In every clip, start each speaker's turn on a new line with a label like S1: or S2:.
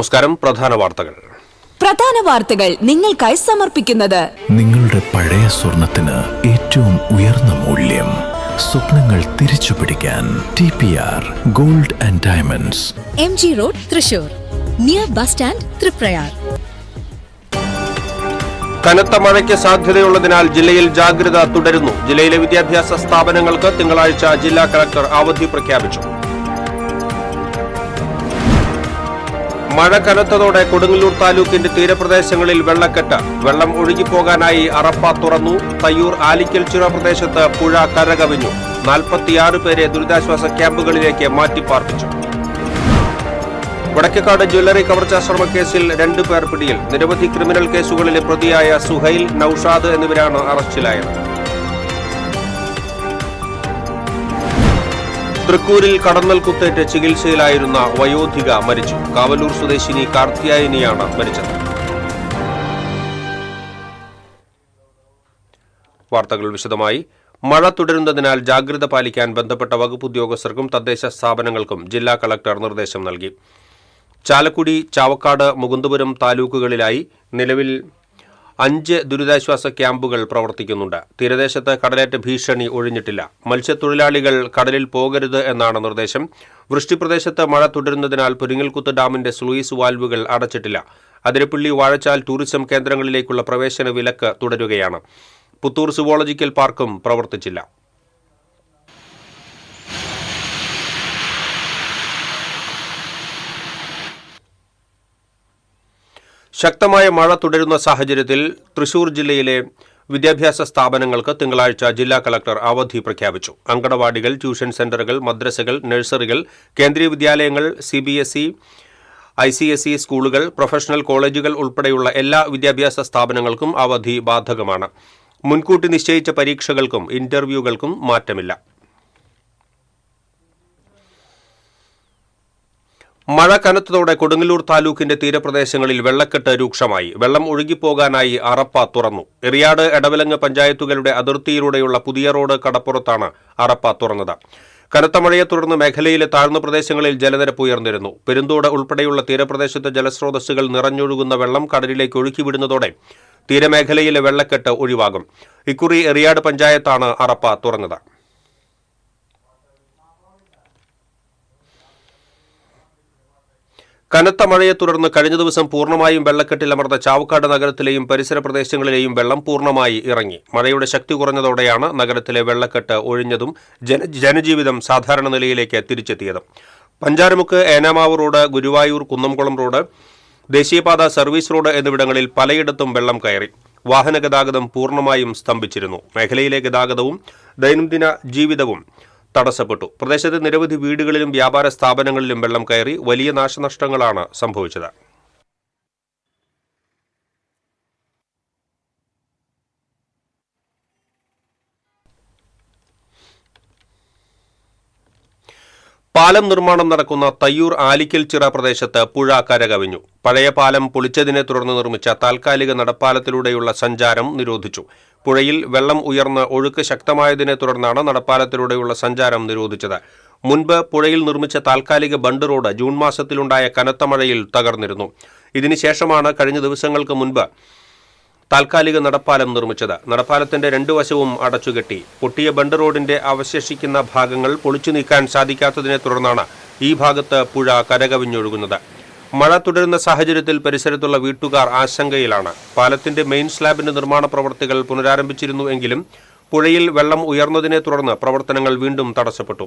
S1: നമസ്കാരം. പ്രധാന വാർത്തകൾ
S2: നിങ്ങൾക്കായി സമർപ്പിക്കുന്നത്
S3: നിങ്ങളുടെ പഴയ സ്വർണത്തിന് ഏറ്റവും ഉയർന്ന മൂല്യം. സ്വപ്നങ്ങൾ തിരിച്ചു പിടിക്കാൻ TPR gold and diamonds,
S2: MG road, Thrissur, near bus stand, Triprayar.
S1: കനത്ത മഴയ്ക്ക് സാധ്യതയുള്ളതിനാൽ ജില്ലയിൽ ജാഗ്രത തുടരുന്നു. ജില്ലയിലെ വിദ്യാഭ്യാസ സ്ഥാപനങ്ങൾക്ക് തിങ്കളാഴ്ച ജില്ലാ കളക്ടർ അവധി പ്രഖ്യാപിച്ചു. മഴ കനത്തതോടെ കൊടുങ്ങല്ലൂർ താലൂക്കിന്റെ തീരപ്രദേശങ്ങളിൽ വെള്ളക്കെട്ട്. വെള്ളം ഒഴുകിപ്പോകാനായി അറപ്പ തുറന്നു. തയ്യൂർ ആലിക്കൽച്ചിറ പ്രദേശത്ത് പുഴ കരകവിഞ്ഞു. 46 പേരെ ദുരിതാശ്വാസ ക്യാമ്പുകളിലേക്ക് മാറ്റിപ്പാർപ്പിച്ചു. വടക്കേക്കാട് ജ്വല്ലറി കവർച്ചാ ശ്രമക്കേസിൽ 2 പേർ പിടിയിൽ. നിരവധി ക്രിമിനൽ കേസുകളിലെ പ്രതിയായ സുഹൈൽ, നൌഷാദ് എന്നിവരാണ് അറസ്റ്റിലായത്. തൃക്കൂരിൽ കടന്നൽ കുത്തേറ്റ് ചികിത്സയിലായിരുന്ന വയോധിക മരിച്ചു. കാവലൂർ സ്വദേശിനി കാർത്തിയായനിയാണ് മരിച്ചത്. വാർത്തകൾ വിശദമായി. മഴ തുടരുന്നതിനാൽ ജാഗ്രത പാലിക്കാൻ ബന്ധപ്പെട്ട വകുപ്പ് ഉദ്യോഗസ്ഥർക്കും തദ്ദേശ സ്ഥാപനങ്ങൾക്കും ജില്ലാ കളക്ടർ നിർദ്ദേശം നൽകി. ചാലക്കുടി, ചാവക്കാട്, മുകുന്ദപുരം താലൂക്കുകളിലായി നിലവിൽ 5 ദുരിതാശ്വാസ ക്യാമ്പുകൾ പ്രവർത്തിക്കുന്നുണ്ട്. തീരദേശത്ത് കടലേറ്റ ഭീഷണി ഒഴിഞ്ഞിട്ടില്ല. മത്സ്യത്തൊഴിലാളികൾ കടലിൽ പോകരുത് എന്നാണ് നിർദ്ദേശം. വൃഷ്ടിപ്രദേശത്ത് മഴ തുടരുന്നതിനാൽ പുരിങ്ങൽകുത്ത് ഡാമിന്റെ സ്ലൂയിസ് വാൽവുകൾ അടച്ചിട്ടില്ല. അതിരപ്പള്ളി, വാഴച്ചാൽ ടൂറിസം കേന്ദ്രങ്ങളിലേക്കുള്ള പ്രവേശന വിലക്ക് തുടരുകയാണ്. പുത്തൂർ സുവോളജിക്കൽ പാർക്കും പ്രവർത്തിച്ചില്ല. ശക്തമായ മഴ തുടരുന്ന സാഹചര്യത്തിൽ തൃശൂർ ജില്ലയിലെ വിദ്യാഭ്യാസ സ്ഥാപനങ്ങൾക്ക് തിങ്കളാഴ്ച ജില്ലാ കളക്ടർ അവധി പ്രഖ്യാപിച്ചു. അങ്കണവാടികൾ, ട്യൂഷൻ സെന്ററുകൾ, മദ്രസകൾ, നഴ്സറികൾ, കേന്ദ്രീയ വിദ്യാലയങ്ങൾ, CBSE, ICSE സ്കൂളുകൾ, പ്രൊഫഷണൽ കോളേജുകൾ ഉൾപ്പെടെയുള്ള എല്ലാ വിദ്യാഭ്യാസ സ്ഥാപനങ്ങൾക്കും അവധി ബാധകമാണ്. മുൻകൂട്ടി നിശ്ചയിച്ച പരീക്ഷകൾക്കും ഇന്റർവ്യൂകൾക്കും മാറ്റമില്ല. മഴ കനത്തതോടെ കൊടുങ്ങല്ലൂർ താലൂക്കിന്റെ തീരപ്രദേശങ്ങളിൽ വെള്ളക്കെട്ട് രൂക്ഷമായി. വെള്ളം ഒഴുകിപ്പോകാനായി അറപ്പ തുറന്നു. എറിയാട്, എടവലങ്ങ് പഞ്ചായത്തുകളുടെ അതിർത്തിയിലൂടെയുള്ള പുതിയ റോഡ് കടപ്പുറത്താണ് അറപ്പ തുറന്നത്. കനത്ത മഴയെ തുടർന്ന് മേഖലയിലെ താഴ്ന്ന പ്രദേശങ്ങളിൽ ജലനിരപ്പ് ഉയർന്നിരുന്നു. പെരുന്തോട് ഉൾപ്പെടെയുള്ള തീരപ്രദേശത്തെ ജലസ്രോതസ്സുകൾ നിറഞ്ഞൊഴുകുന്ന വെള്ളം കടലിലേക്ക് ഒഴുക്കിവിടുന്നതോടെ തീരമേഖലയിലെ വെള്ളക്കെട്ട് ഒഴിവാകും. ഇക്കുറി എറിയാട് പഞ്ചായത്താണ് അറപ്പ തുറന്നത്. കനത്ത മഴയെ തുടർന്ന് കഴിഞ്ഞ ദിവസം പൂർണ്ണമായും വെള്ളക്കെട്ടിലമർന്ന ചാവക്കാട് നഗരത്തിലെയും പരിസര പ്രദേശങ്ങളിലെയും വെള്ളം പൂർണ്ണമായി ഇറങ്ങി. മഴയുടെ ശക്തി കുറഞ്ഞതോടെയാണ് നഗരത്തിലെ വെള്ളക്കെട്ട് ഒഴിഞ്ഞതും ജനജീവിതം സാധാരണ നിലയിലേക്ക് തിരിച്ചെത്തിയതും. പഞ്ചാരമുക്ക്, ഏനാമാവ് റോഡ്, ഗുരുവായൂർ, കുന്നംകുളം റോഡ്, ദേശീയപാത, സർവീസ് റോഡ് എന്നിവിടങ്ങളിൽ പലയിടത്തും വെള്ളം കയറി. വാഹന ഗതാഗതം പൂർണ്ണമായും സ്തംഭിച്ചിരുന്നു. മേഖലയിലെ ഗതാഗതവും ദൈനംദിന ജീവിതവും തടസ്സപ്പെട്ടു. പ്രദേശത്തെ നിരവധി വീടുകളിലും വ്യാപാര സ്ഥാപനങ്ങളിലും വെള്ളം കയറി. വലിയ നാശനഷ്ടങ്ങളാണ് സംഭവിച്ചത്. പാലം നിർമ്മാണം നടക്കുന്ന തയ്യൂർ ആലിക്കൽച്ചിറ പ്രദേശത്ത് പുഴ കരകവിഞ്ഞു. പഴയ പാലം പൊളിച്ചതിനെ തുടർന്ന് നിർമ്മിച്ച താൽക്കാലിക നടപ്പാലത്തിലൂടെയുള്ള സഞ്ചാരം നിരോധിച്ചു. പുഴയിൽ വെള്ളം ഉയർന്ന് ഒഴുക്ക് ശക്തമായതിനെ തുടർന്നാണ് നടപ്പാലത്തിലൂടെയുള്ള സഞ്ചാരം നിരോധിച്ചത്. മുൻപ് പുഴയിൽ നിർമ്മിച്ച താൽക്കാലിക ബണ്ട് റോഡ് ജൂൺ മാസത്തിലുണ്ടായ കനത്ത മഴയിൽ തകർന്നിരുന്നു. ഇതിനുശേഷമാണ് കഴിഞ്ഞ ദിവസങ്ങൾക്ക് മുൻപ് താൽക്കാലിക നടപ്പാലം നിർമ്മിച്ചത്. നടപ്പാലത്തിന്റെ 2 വശവും അടച്ചുകെട്ടി. പൊട്ടിയ ബണ്ട് റോഡിന്റെ അവശേഷിക്കുന്ന ഭാഗങ്ങൾ പൊളിച്ചു നീക്കാൻ സാധിക്കാത്തതിനെ തുടർന്നാണ് ഈ ഭാഗത്ത് പുഴ കരകവിഞ്ഞൊഴുകുന്നത്. മഴ തുടരുന്ന സാഹചര്യത്തിൽ പരിസരത്തുള്ള വീട്ടുകാർ ആശങ്കയിലാണ്. പാലത്തിന്റെ മെയിൻ സ്ലാബിന്റെ നിർമ്മാണ പ്രവർത്തികൾ പുനരാരംഭിച്ചിരുന്നു എങ്കിലും പുഴയിൽ വെള്ളം ഉയർന്നതിനെ തുടർന്ന് പ്രവർത്തനങ്ങൾ വീണ്ടും തടസ്സപ്പെട്ടു.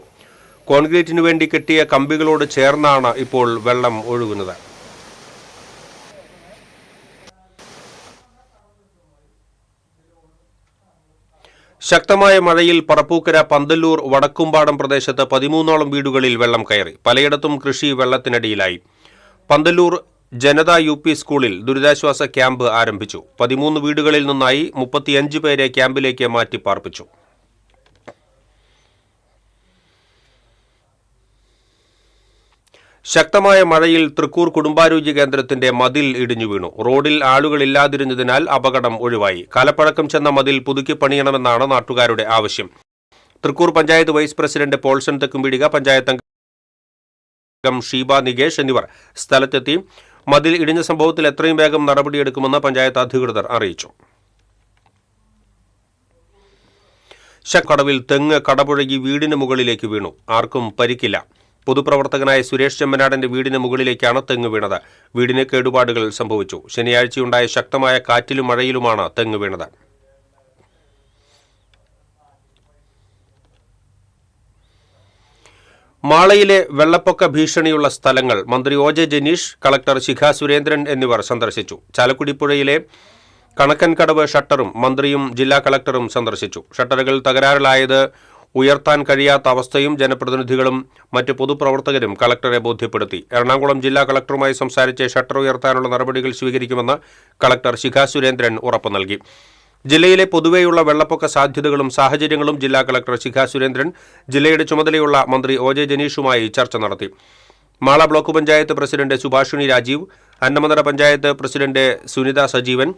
S1: കോൺക്രീറ്റിനു വേണ്ടി കെട്ടിയ കമ്പികളോട് ചേർന്നാണ് ഇപ്പോൾ വെള്ളം ഒഴുകുന്നത്. ശക്തമായ മഴയിൽ പറപ്പൂക്കര, പന്തല്ലൂർ, വടക്കുംപാടം പ്രദേശത്ത് 13ഓളം വീടുകളിൽ വെള്ളം കയറി. പലയിടത്തും കൃഷി വെള്ളത്തിനടിയിലായി. പന്തല്ലൂർ ജനതാ UP സ്കൂളിൽ ദുരിതാശ്വാസ ക്യാമ്പ് ആരംഭിച്ചു. 13 വീടുകളിൽ നിന്നായി 35 പേരെ ക്യാമ്പിലേക്ക് മാറ്റിപ്പാർപ്പിച്ചു. ശക്തമായ മഴയിൽ തൃക്കൂർ കുടുംബാരോഗ്യ കേന്ദ്രത്തിന്റെ മതിൽ ഇടിഞ്ഞു വീണു. റോഡിൽ ആളുകളില്ലാതിരുന്നതിനാൽ അപകടം ഒഴിവായി. കാലപ്പഴക്കം ചെന്ന മതിൽ പുതുക്കി പണിയണമെന്നാണ് നാട്ടുകാരുടെ ആവശ്യം. തൃക്കൂർ പഞ്ചായത്ത് വൈസ് പ്രസിഡന്റ് പോൾസൺ തെക്കുംപീടിക, പഞ്ചായത്ത് ഷീബ നികേഷ് എന്നിവർ സ്ഥലത്തെത്തി മതിൽ ഇടിഞ്ഞ സംഭവത്തിൽ എത്രയും വേഗം നടപടിയെടുക്കുമെന്ന് പഞ്ചായത്ത് അധികൃതർ അറിയിച്ചു. കടവിൽ തെങ്ങ് കടപുഴകി വീടിന് മുകളിലേക്ക് വീണു. ആർക്കും പരിക്കില്ല. പൊതുപ്രവർത്തകനായ സുരേഷ് ചെമ്മനാടന്റെ വീടിന് മുകളിലേക്കാണ് തെങ്ങ് വീണത്. വീടിന് കേടുപാടുകൾ സംഭവിച്ചു. ശനിയാഴ്ചയുണ്ടായ ശക്തമായ കാറ്റിലും മഴയിലുമാണ് തെങ്ങ് വീണത്. മാളയിലെ വെള്ളപ്പൊക്ക ഭീഷണിയുള്ള സ്ഥലങ്ങൾ മന്ത്രി O J Janeesh, collector Shikha Surendran എന്നിവർ സന്ദർശിച്ചു. ചാലക്കുടി പുഴയിലെ കണക്കൻകടവ് ഷട്ടറും മന്ത്രിയും ജില്ലാ കളക്ടറും സന്ദർശിച്ചു. ഷട്ടറുകൾ തകരാറിലായത് ഉയർത്താൻ കഴിയാത്ത അവസ്ഥയും ജനപ്രതിനിധികളും മറ്റ് പൊതുപ്രവർത്തകരും കളക്ടറെ ബോധ്യപ്പെടുത്തി. എറണാകുളം ജില്ലാ കളക്ടറുമായി സംസാരിച്ച് ഷട്ടർ ഉയർത്താനുള്ള നടപടികൾ സ്വീകരിക്കുമെന്ന് കളക്ടർ ശിഖ സുരേന്ദ്രൻ ഉറപ്പു നൽകി. ജില്ലയിലെ പൊതുവെയുള്ള വെള്ളപ്പൊക്ക സാധ്യതകളും സാഹചര്യങ്ങളും ജില്ലാ കളക്ടർ ശിഖ സുരേന്ദ്രൻ ജില്ലയുടെ ചുമതലയുള്ള മന്ത്രി ഒ ജെ ജനീഷുമായി ചർച്ച നടത്തി. Mala block panchayat president Subhashini Rajeev, Annamanada panchayat president Sunitha Sajeevan,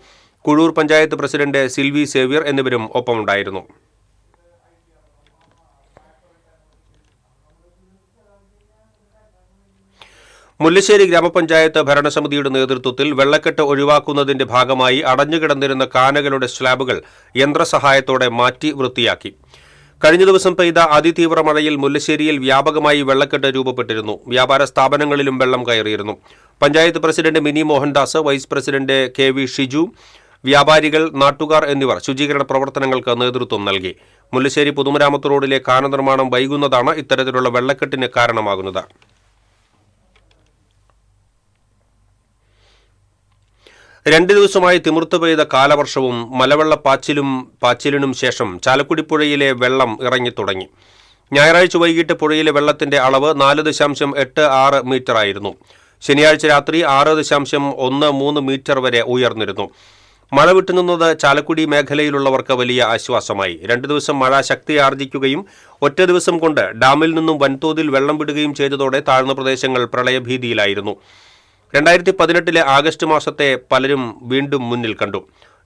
S1: Kuzhur panchayat president Silvy Xavier എന്നിവരും ഒപ്പമുണ്ടായിരുന്നു. മുല്ലശ്ശേരി ഗ്രാമപഞ്ചായത്ത് ഭരണസമിതിയുടെ നേതൃത്വത്തിൽ വെള്ളക്കെട്ട് ഒഴിവാക്കുന്നതിന്റെ ഭാഗമായി അടഞ്ഞുകിടന്നിരുന്ന കാനകളുടെ സ്ലാബുകൾ യന്ത്രസഹായത്തോടെ മാറ്റി വൃത്തിയാക്കി. കഴിഞ്ഞ ദിവസം പെയ്ത അതിതീവ്ര മഴയിൽ മുല്ലശ്ശേരിയിൽ വ്യാപകമായി വെള്ളക്കെട്ട് രൂപപ്പെട്ടിരുന്നു. വ്യാപാര സ്ഥാപനങ്ങളിലും വെള്ളം കയറിയിരുന്നു. Panchayat president Mini Mohandas, vice president K V Shiju, വ്യാപാരികൾ, നാട്ടുകാർ എന്നിവർ ശുചീകരണ പ്രവർത്തനങ്ങൾക്ക് നേതൃത്വം നൽകി. മുല്ലശ്ശേരി പൊതുമരാമത്ത് റോഡിലെ കാന നിർമ്മാണം വൈകുന്നതാണ് ഇത്തരത്തിലുള്ള വെള്ളക്കെട്ടിന് കാരണമാകുന്നത്. 2 ദിവസമായി തിമിർത്തു പെയ്ത കാലവർഷവും മലവെള്ളപ്പാച്ചിലിനും ശേഷം ചാലക്കുടി പുഴയിലെ വെള്ളം ഇറങ്ങിത്തുടങ്ങി. ഞായറാഴ്ച വൈകിട്ട് പുഴയിലെ വെള്ളത്തിന്റെ അളവ് 4.86 മീറ്ററായിരുന്നു. ശനിയാഴ്ച രാത്രി 6.13 മീറ്റർ വരെ ഉയർന്നിരുന്നു. മഴ വിട്ടുനിന്നത് ചാലക്കുടി മേഖലയിലുള്ളവർക്ക് വലിയ ആശ്വാസമായി. 2 ദിവസം മഴ ശക്തിയാർജിക്കുകയും ഒറ്റ ദിവസം കൊണ്ട് ഡാമിൽ നിന്നും വൻതോതിൽ വെള്ളം വിടുകയും ചെയ്തതോടെ താഴ്ന്ന പ്രദേശങ്ങൾ പ്രളയഭീതിയിലായിരുന്നു. 2018 ആഗസ്റ്റ് മാസത്തെ പലരും വീണ്ടും മുന്നിൽ കണ്ടു.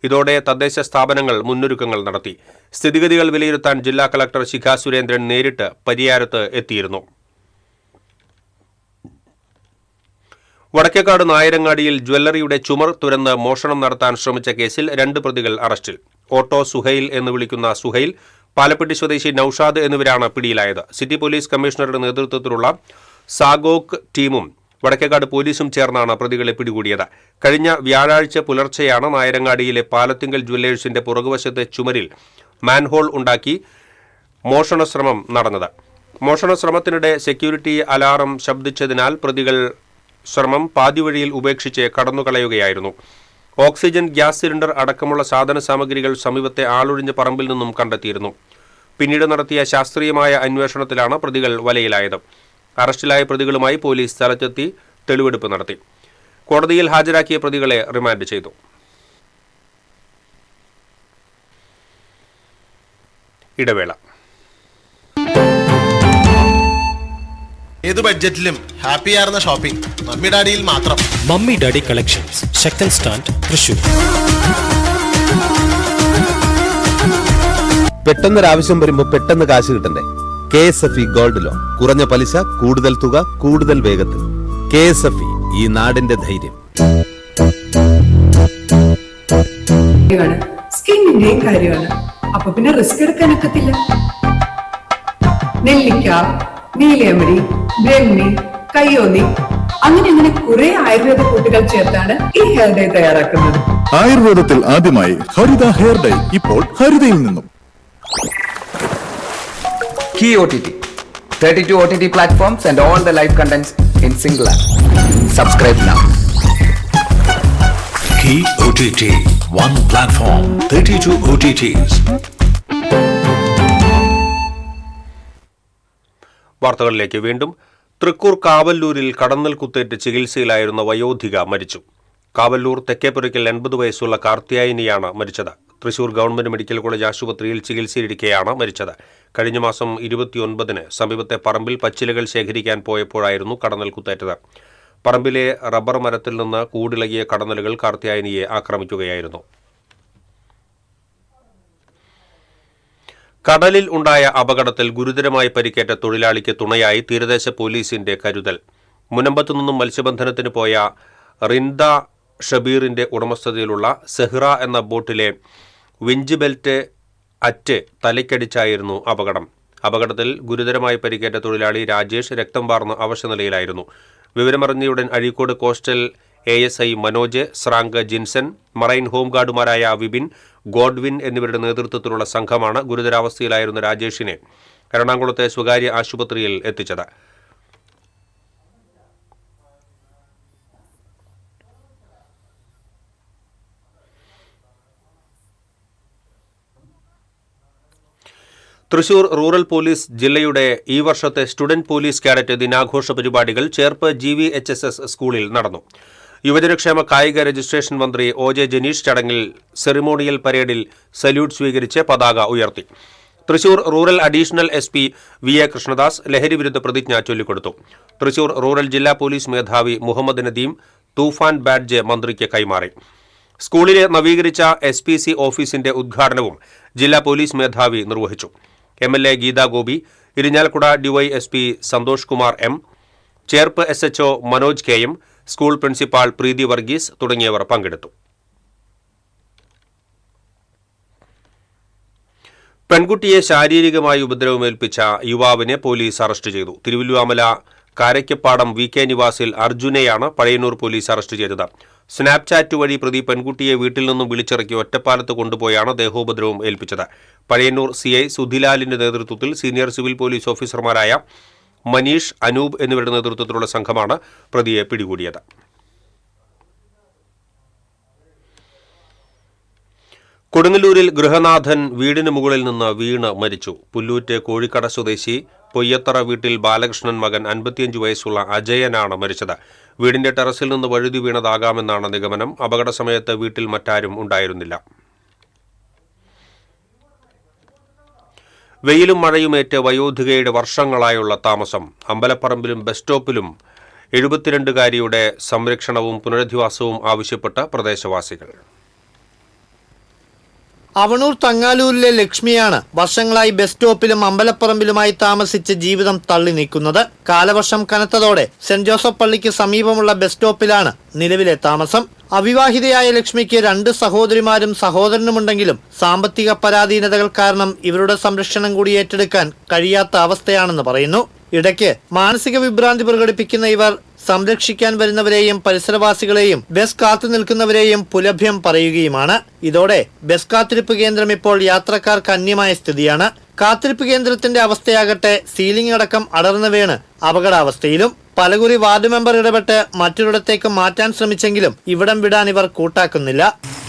S1: ഇതോടെ തദ്ദേശ സ്ഥാപനങ്ങൾ മുന്നൊരുക്കങ്ങൾ നടത്തി. സ്ഥിതിഗതികൾ വിലയിരുത്താൻ ജില്ലാ കളക്ടർ ശിഖ സുരേന്ദ്രൻ നേരിട്ട് പരിയാരത്ത് എത്തിയിരുന്നു. വടക്കേക്കാട് നായരങ്ങാടിയിൽ ജ്വല്ലറിയുടെ ചുമർ തുരന്ന് മോഷണം നടത്താൻ ശ്രമിച്ച കേസിൽ 2 പ്രതികൾ അറസ്റ്റിൽ. ഓട്ടോ സുഹൈൽ എന്ന് വിളിക്കുന്ന സുഹൈൽ, പാലപ്പെട്ടി സ്വദേശി നൌഷാദ് എന്നിവരാണ് പിടിയിലായത്. സിറ്റി പോലീസ് കമ്മീഷണറുടെ നേതൃത്വത്തിലുള്ള സാഗോക്ക് ടീമും വടക്കേക്കാട് പോലീസും ചേർന്നാണ് പ്രതികളെ പിടികൂടിയത്. കഴിഞ്ഞ വ്യാഴാഴ്ച പുലർച്ചെയാണ് നായരങ്ങാടിയിലെ പാലത്തിങ്കൽ ജ്വല്ലേഴ്സിന്റെ പുറകുവശത്തെ ചുമരിൽ മാൻഹോൾ ഉണ്ടാക്കി മോഷണശ്രമം നടന്നത്. മോഷണശ്രമത്തിനിടെ സെക്യൂരിറ്റി അലാറം ശബ്ദിച്ചതിനാൽ പ്രതികൾ ശ്രമം പാതിവഴിയിൽ ഉപേക്ഷിച്ച് കടന്നുകളയുകയായിരുന്നു. ഓക്സിജൻ, ഗ്യാസ് സിലിണ്ടർ അടക്കമുള്ള സാധന സാമഗ്രികൾ സമീപത്തെ ആളൊഴിഞ്ഞ പറമ്പിൽ നിന്നും കണ്ടെത്തിയിരുന്നു. പിന്നീട് നടത്തിയ ശാസ്ത്രീയമായ അന്വേഷണത്തിലാണ് പ്രതികൾ വലയിലായത്. അറസ്റ്റിലായ പ്രതികളുമായി പോലീസ് സ്ഥലത്തെത്തി തെളിവെടുപ്പ് നടത്തി. കോടതിയിൽ ഹാജരാക്കിയ പ്രതികളെ റിമാൻഡ് ചെയ്തു. ഇടവേള.
S4: ഏത് ബഡ്ജറ്റിലും ഹാപ്പിയാർന്ന ഷോപ്പിംഗ് മമ്മി ഡാഡിയിൽ മാത്രം.
S5: Mummy daddy collections, second stand, Thrissur.
S6: പെട്ടെന്നൊരാവശ്യം വരുമ്പോൾ പെട്ടെന്ന് കാശ് കിട്ടണ്ടേ? KSFE ഗോൾഡ് ലോൺ, കുറഞ്ഞ പലിശ, കൂടുതൽ തുക, കൂടുതൽ വേഗത്തിൽ. KSFE, ഈ നാടിന്റെ ധൈര്യം.
S7: സ്കിന്നിന്റെയും കാര്യമാണ്. അപ്പൊ പിന്നെ റിസ്ക് എടുക്കാനൊക്കത്തില്ല. നെല്ലിക്ക, നീലയമരി, ബ്രഹ്മി, കയ്യോന്നി, അങ്ങനെ കുറെ ആയുർവേദ കൂട്ടുകൾ ചേർത്താണ് ഈ ഹെയർ ഡേ തയ്യാറാക്കുന്നത്.
S8: ആയുർവേദത്തിൽ ആദ്യമായി ഹരിത ഹെയർ ഡേ, ഇപ്പോൾ ഹരിതയിൽ നിന്നും.
S9: Key OTT, 32 OTT platforms and all the live contents in single app. Subscribe now.
S3: Key OTT, one platform, 32 OTTs.
S1: വാർത്തകളിലേക്ക് വീണ്ടും. തൃക്കൂർ കാവല്ലൂരിൽ കടന്നൽ കുത്തേറ്റ് ചികിത്സയിലായിരുന്ന വയോധിക മരിച്ചു. കാവല്ലൂർ തെക്കേപ്പുരയ്ക്കൽ 80 വയസ്സുള്ള കാർത്തിയായനിയാണ് മരിച്ചത്. തൃശൂർ ഗവൺമെന്റ് മെഡിക്കൽ കോളേജ് ആശുപത്രിയിൽ ചികിത്സയിലിരിക്കെയാണ് മരിച്ചത്. കഴിഞ്ഞ മാസം 29-ന് സമീപത്തെ പറമ്പിൽ പച്ചിലകൾ ശേഖരിക്കാൻ പോയപ്പോഴായിരുന്നു കടന്നൽ കുത്തേറ്റത്. പറമ്പിലെ റബ്ബർ മരത്തിൽ നിന്ന് കൂടിളകിയ കടന്നലുകൾ കാർത്തിയായനിയെ ആക്രമിക്കുകയായിരുന്നു. കടലിൽ ഉണ്ടായ അപകടത്തിൽ ഗുരുതരമായി പരിക്കേറ്റ തൊഴിലാളിക്ക് തുണയായി തീരദേശ പോലീസിന്റെ കരുതൽ. മുനമ്പത്തു നിന്നും മത്സ്യബന്ധനത്തിന് പോയ റിന്ദ ഷബീറിന്റെ ഉടമസ്ഥതയിലുള്ള സെഹ്റ എന്ന ബോട്ടിലെ വിഞ്ച് ബെൽറ്റ് അറ്റ് തലയ്ക്കടിച്ചായിരുന്നു അപകടം. അപകടത്തിൽ ഗുരുതരമായി പരിക്കേറ്റ തൊഴിലാളി രാജേഷ് രക്തം വാർന്ന അവശനിലയിലായിരുന്നു. വിവരമറിഞ്ഞയുടൻ അഴീക്കോട് കോസ്റ്റൽ ASI മനോജ്, സ്രാങ്ക് ജിൻസൺ, മറൈൻ ഹോംഗാർഡുമാരായ വിപിൻ, ഗോഡ്വിൻ എന്നിവരുടെ നേതൃത്വത്തിലുള്ള സംഘമാണ് ഗുരുതരാവസ്ഥയിലായിരുന്ന രാജേഷിനെ എറണാകുളത്തെ സ്വകാര്യ ആശുപത്രിയിൽ എത്തിച്ചത്. തൃശൂർ റൂറൽ പോലീസ് ജില്ലയുടെ ഈ വർഷത്തെ സ്റ്റുഡന്റ് പോലീസ് കാഡറ്റ് ദിനാഘോഷ പരിപാടികൾ ചേർപ്പ് GVHSS സ്കൂളിൽ നടന്നു. യുവജനക്ഷേമ കായിക രജിസ്ട്രേഷൻ മന്ത്രി OJ ജനീഷ് ചടങ്ങിൽ സെറിമോണിയൽ പരേഡിൽ സല്യൂട്ട് സ്വീകരിച്ച് പതാക ഉയർത്തി. Thrissur rural additional SP VA Krishnadas ലഹരിവിരുദ്ധ പ്രതിജ്ഞ ചൊല്ലിക്കൊടുത്തു. തൃശൂർ റൂറൽ ജില്ലാ പോലീസ് മേധാവി മുഹമ്മദ് നദീം തൂഫാൻ ബാഡ്ജ് മന്ത്രിക്ക് കൈമാറി. സ്കൂളിലെ നവീകരിച്ച SPC ഓഫീസിന്റെ ഉദ്ഘാടനവും ജില്ലാ പോലീസ് മേധാവി നിർവഹിച്ചു. MLA Geetha Gopi, Irinjalakuda DYSP Santhosh Kumar M, Cherpu SHO Manoj KM, school principal Preethi Varghese തുടങ്ങിയവർ പങ്കെടുത്തു. പെൺകുട്ടിയെ ശാരീരികമായി ഉപദ്രവമേൽപ്പിച്ച യുവാവിനെ പോലീസ് അറസ്റ്റ് ചെയ്തു. തിരുവല്ലുവാമല കാരയ്ക്കപ്പാടം VK നിവാസിൽ അർജുനെയാണ് പഴയന്നൂർ പോലീസ് അറസ്റ്റ് ചെയ്തത്. സ്നാപ്ചാറ്റ് വഴി പ്രതി പെൺകുട്ടിയെ വീട്ടിൽ നിന്നും വിളിച്ചിറക്കി ഒറ്റപ്പാലത്ത് കൊണ്ടുപോയാണ് ദേഹോപദ്രവം ഏൽപ്പിച്ചത്. പഴയന്നൂർ CI സുധിലാലിന്റെ നേതൃത്വത്തിൽ സീനിയർ സിവിൽ പോലീസ് ഓഫീസർമാരായ മനീഷ്, അനൂപ് എന്നിവരുടെ നേതൃത്വത്തിലുള്ള സംഘമാണ് പ്രതിയെ പിടികൂടിയത്. കൊടുങ്ങല്ലൂരിൽ ഗൃഹനാഥൻ വീടിന് മുകളിൽ നിന്ന് വീണ് മരിച്ചു. പുല്ലൂറ്റ് കോഴിക്കട സ്വദേശി പൊയ്യത്തറ വീട്ടിൽ ബാലകൃഷ്ണൻ മകൻ 55 വയസ്സുള്ള അജയനാണ് മരിച്ചത്. വീടിന്റെ ടെറസിൽ നിന്ന് വഴുതി വീണതാകാമെന്നാണ് നിഗമനം. അപകട സമയത്ത് വീട്ടിൽ മറ്റാരും ഉണ്ടായിരുന്നില്ല. വെയിലും മഴയുമേറ്റ് വയോധികയുടെ വർഷങ്ങളായുള്ള താമസം. അമ്പലപ്പറമ്പിലും ബസ് സ്റ്റോപ്പിലും 72-കാരിയുടെ സംരക്ഷണവും പുനരധിവാസവും ആവശ്യപ്പെട്ട പ്രദേശവാസികൾ.
S10: അവണൂർ തങ്ങാലൂരിലെ ലക്ഷ്മിയാണ് വർഷങ്ങളായി ബസ് സ്റ്റോപ്പിലും അമ്പലപ്പറമ്പിലുമായി താമസിച്ച് ജീവിതം തള്ളി നീക്കുന്നത്. കാലവർഷം കനത്തതോടെ സെന്റ് ജോസഫ് പള്ളിക്ക് സമീപമുള്ള ബസ് സ്റ്റോപ്പിലാണ് നിലവിലെ താമസം. അവിവാഹിതയായ ലക്ഷ്മിക്ക് 2 സഹോദരിമാരും സഹോദരനുമുണ്ടെങ്കിലും സാമ്പത്തിക പരാധീനതകൾ കാരണം ഇവരുടെ സംരക്ഷണം കൂടി ഏറ്റെടുക്കാൻ കഴിയാത്ത അവസ്ഥയാണെന്ന് പറയുന്നു. ഇടയ്ക്ക് മാനസിക വിഭ്രാന്തി പ്രകടിപ്പിക്കുന്ന ഇവർ സംരക്ഷിക്കാൻ വരുന്നവരെയും പരിസരവാസികളെയും ബസ് കാത്തു നിൽക്കുന്നവരെയും പുലഭ്യം പറയുകയുമാണ്. ഇതോടെ ബസ് കാത്തിരിപ്പ് കേന്ദ്രം ഇപ്പോൾ യാത്രക്കാർക്ക് അന്യമായ സ്ഥിതിയാണ്. കാത്തിരിപ്പ് കേന്ദ്രത്തിന്റെ അവസ്ഥയാകട്ടെ സീലിംഗ് അടക്കം അടർന്നു വീണ് അപകടാവസ്ഥയിലും. പലകുറി വാർഡ് മെമ്പർ ഇടപെട്ട് മറ്റൊരിടത്തേക്ക് മാറ്റാൻ ശ്രമിച്ചെങ്കിലും ഇവിടം വിടാൻ ഇവർ കൂട്ടാക്കുന്നില്ല.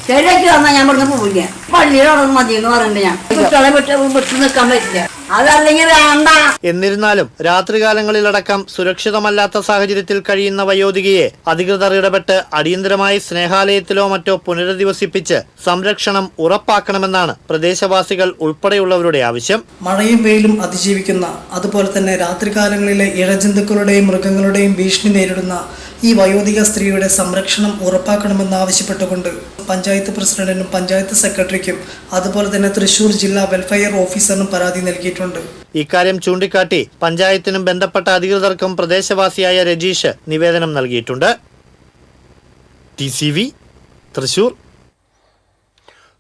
S11: ശരിയാക്കി വന്നാൽ ഞാൻ ഇവിടുന്ന് പോവില്ല. പള്ളിയോട് മതി എന്ന് പറഞ്ഞിട്ട് ഞാൻ കുട്ടികളെ വിട്ട് നിൽക്കാൻ പറ്റില്ല. അതല്ലെങ്കിൽ വേണ്ട.
S10: എന്നിരുന്നാലും രാത്രികാലങ്ങളിലടക്കം സുരക്ഷിതമല്ലാത്ത സാഹചര്യത്തിൽ കഴിയുന്ന വയോധികയെ അധികൃതർ ഇടപെട്ട് അടിയന്തരമായി സ്നേഹാലയത്തിലോ മറ്റോ പുനരധിവസിപ്പിച്ച് സംരക്ഷണം ഉറപ്പാക്കണമെന്നാണ് പ്രദേശവാസികൾ ഉൾപ്പെടെയുള്ളവരുടെ ആവശ്യം.
S12: മഴയും വെയിലും അതിജീവിക്കുന്ന, അതുപോലെ തന്നെ രാത്രികാലങ്ങളിലെ ഇഴജന്തുക്കളുടെയും മൃഗങ്ങളുടെയും ഭീഷണി നേരിടുന്ന ഈ വയോധിക സ്ത്രീയുടെ സംരക്ഷണം ഉറപ്പാക്കണമെന്നാവശ്യപ്പെട്ടുകൊണ്ട് പഞ്ചായത്ത് പ്രസിഡന്റിനും പഞ്ചായത്ത് സെക്രട്ടറിക്കും അതുപോലെ തന്നെ തൃശൂർ ജില്ലാ വെൽഫെയർ ഓഫീസറിനും പരാതി നൽകിയിട്ടുണ്ട്.
S10: ഇക്കാര്യം ചൂണ്ടിക്കാട്ടി പഞ്ചായത്തിനും ബന്ധപ്പെട്ട അധികൃതർക്കും പ്രദേശവാസിയായ രജീഷ് നിവേദനം നൽകിയിട്ടുണ്ട്. TCV തൃശൂർ.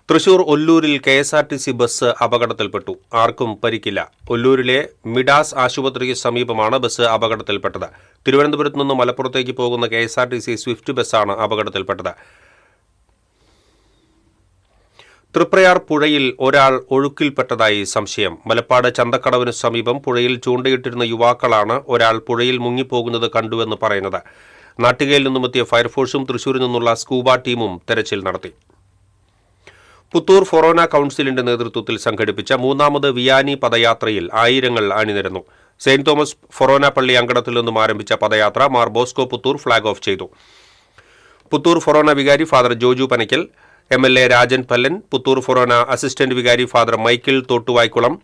S1: തൃശൂർ ഒല്ലൂരിൽ KSRTC ബസ് അപകടത്തിൽപ്പെട്ടു. ആർക്കും പരിക്കില്ല. ഒല്ലൂരിലെ മിഡാസ് ആശുപത്രിക്ക് സമീപമാണ് ബസ് അപകടത്തിൽപ്പെട്ടത്. തിരുവനന്തപുരത്ത് നിന്ന് മലപ്പുറത്തേക്ക് പോകുന്ന KSRTC സ്വിഫ്റ്റ് ബസ്സാണ് അപകടത്തിൽപ്പെട്ടത്. തൃപ്രയാർ പുഴയിൽ ഒരാൾ ഒഴുക്കിൽപ്പെട്ടതായി സംശയം. മലപ്പാട് ചന്തക്കടവിന് സമീപം പുഴയിൽ ചൂണ്ടയിട്ടിരുന്ന യുവാക്കളാണ് ഒരാൾ പുഴയിൽ മുങ്ങിപ്പോകുന്നത് കണ്ടുവെന്ന് പറയുന്നത്. നാട്ടികയിൽ നിന്നുമെത്തിയ ഫയർഫോഴ്സും തൃശൂരിൽ നിന്നുള്ള സ്കൂബ ടീമും തെരച്ചിൽ നടത്തി. പുത്തൂർ ഫൊറോന കൗൺസിലിന്റെ നേതൃത്വത്തിൽ സംഘടിപ്പിച്ച 3ാമത് വിയാനി പദയാത്രയിൽ ആയിരങ്ങൾ അണിനിരന്നു. സെയിന്റ് തോമസ് ഫൊറോന പള്ളി അങ്കണത്തിൽ നിന്നും ആരംഭിച്ച പദയാത്ര Mar Bosco Puthur flag off ചെയ്തു. പുത്തൂർ ഫൊറോന വികാരി father Joju Panackal, MLA Rajan Pallan, Puthur forane assistant വികാരി father Michael Thottuvaykkulam,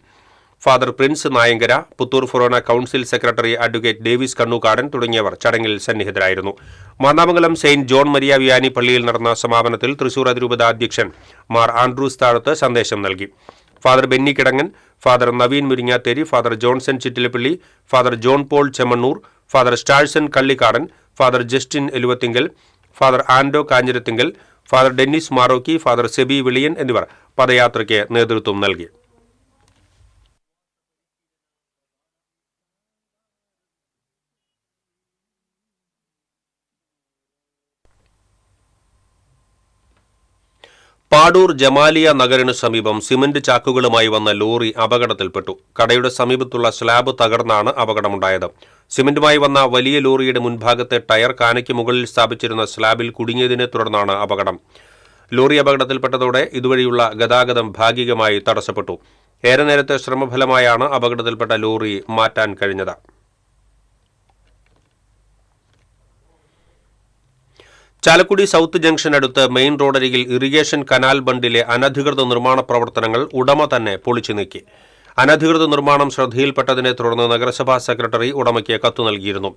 S1: father Prince Nayankara, Puthur forane council secretary advocate Davis Kannukkadan തുടങ്ങിയവർ ചടങ്ങിൽ സന്നിഹിതരായിരുന്നു. Mannamangalam Saint John Maria Vianney പള്ളിയിൽ നടന്ന സമാപനത്തിൽ തൃശൂർ അതിരൂപത അധ്യക്ഷൻ മാർ ആൻഡ്രൂസ് താഴത്ത് സന്ദേശം നൽകി. Father Benny Kidangan, father Naveen Muringatheri, father Johnson Chittilappilly, father John Paul Chemmannur, father സ്റ്റാഴ്സൺ Kallikkadan, father Justin Eluvathingal, father Ando Kanjirathingal, father Dennis Marokki, father Seby Viliyan എന്നിവർ പദയാത്രയ്ക്ക് നേതൃത്വം നൽകി. പാടൂർ ജമാലിയ നഗറിനു സമീപം സിമന്റ് ചാക്കുകളുമായി വന്ന ലോറി അപകടത്തിൽപ്പെട്ടു. കടയുടെ സമീപത്തുള്ള സ്ലാബ് തകർന്നാണ് അപകടമുണ്ടായത്. സിമന്റുമായി വന്ന വലിയ ലോറിയുടെ മുൻഭാഗത്തെ ടയർ കാനയ്ക്ക് മുകളിൽ സ്ഥാപിച്ചിരുന്ന സ്ലാബിൽ കുടുങ്ങിയതിനെ തുടർന്നാണ് അപകടം. ലോറി അപകടത്തിൽപ്പെട്ടതോടെ ഇതുവഴിയുള്ള ഗതാഗതം ഭാഗികമായി തടസ്സപ്പെട്ടു. ഏറെ നേരത്തെ ശ്രമഫലമായാണ് അപകടത്തിൽപ്പെട്ട ലോറി മാറ്റാൻ കഴിഞ്ഞത്. ചാലക്കുടി സൗത്ത് ജംഗ്ഷനടുത്ത് മെയിൻ റോഡരികിൽ ഇറിഗേഷൻ കനാൽ ബണ്ടിലെ അനധികൃത നിർമ്മാണ പ്രവർത്തനങ്ങൾ ഉടമ തന്നെ പൊളിച്ചു നീക്കി. അനധികൃത നിർമ്മാണം ശ്രദ്ധയിൽപ്പെട്ടതിനെ തുടർന്ന് നഗരസഭാ സെക്രട്ടറി ഉടമയ്ക്ക് കത്ത് നൽകിയിരുന്നു.